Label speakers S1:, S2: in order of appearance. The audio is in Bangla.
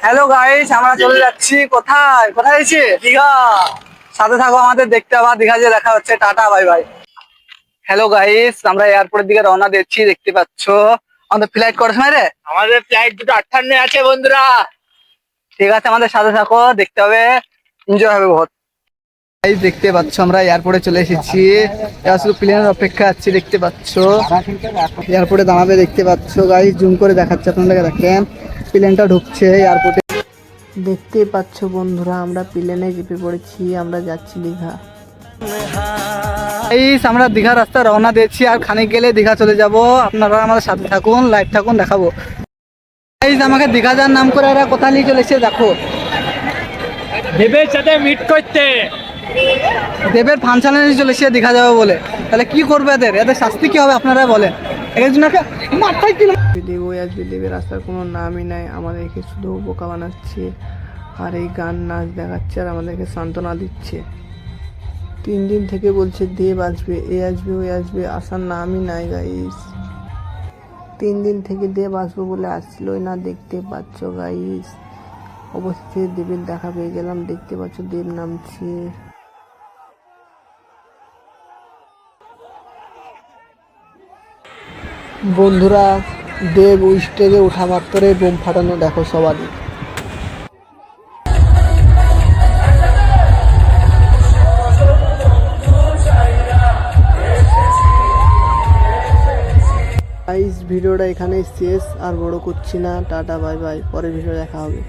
S1: হ্যালো গাইস, আমরা চলে যাচ্ছি কোথায় কোথায় যাচ্ছি? দীঘা। সাথে থাকো, আমাদের দেখতে আবার দীঘা যে দেখা হচ্ছে। Tata, bye bye. Hello guys, আমরা এয়ারপোর্টের দিকে রওনা দিচ্ছি। দেখতে পাচ্ছ আমাদের ফ্লাইট করার সময় রে,
S2: আমাদের ফ্লাইট 2:58 আছে বন্ধুরা।
S1: ঠিক আছে, আমাদের সাথে থাকো, দেখতে হবে, এনজয় হবে বহুত। গাইস দেখতে পাচ্ছ আমরা এয়ারপোর্টে চলে এসেছি। এবার শুধু প্লেনের অপেক্ষা আছি। দেখতে পাচ্ছ এয়ারপোর্টে দাঁড়াবে, দেখতে পাচ্ছ গাইস, জুম করে দেখাচ্ছে আপনাদেরকে। দেখেন প্লেনটা ঢুকছে এয়ারপোর্টে।
S3: দেখতে পাচ্ছ বন্ধুরা, আমরা প্লেনে চেপে পড়েছি, আমরা যাচ্ছি দীঘা।
S1: আমরা দীঘা রাস্তা রওনা দিয়েছি, আর খানিক গেলে দীঘা চলে যাব। আপনারা আমাদের সাথে থাকুন, লাইভ থাকুন, দেখাবো। আমাকে দীঘা যাওয়ার নাম করে এরা কোথা নিয়ে চলেছে দেখো।
S2: দেবের সাথে মিট করতে।
S1: দেবের ফাংশনে চলেছে দীঘা যাবে বলে। তাহলে কি করবে এদের? এদের শাস্তি কি হবে আপনারা বলেন? একজনকে মাথায় দিল।
S3: দেব ওই আসবে, দেবের রাস্তার কোনো নামই নাই, আমাদেরকে শুধু বোকা বানাচ্ছে আর এই গান নাচ দেখাচ্ছে আর আমাদেরকে সান্ত্বনা দিচ্ছে। 3 দিন থেকে বলছে দেব আসবে, এ আসবে, ওই আসবে, আসার নামই নাই গাইস। 3 দিন থেকে দেব আসবে বলে আসছিলই না। দেখতে পাচ্ছ গাইস, অবশেষে দেবের দেখা পেয়ে গেলাম। দেখতে পাচ্ছ দেব নামছে। বন্ধুরা, দেব স্টেজে ওঠা মাত্রে বোম ফাটানো দেখো সবারই। গাইস ভিডিওটা এখানেই শেষ, আর বড় করছি না। টাটা, বাই বাই, পরের ভিডিও দেখা হবে।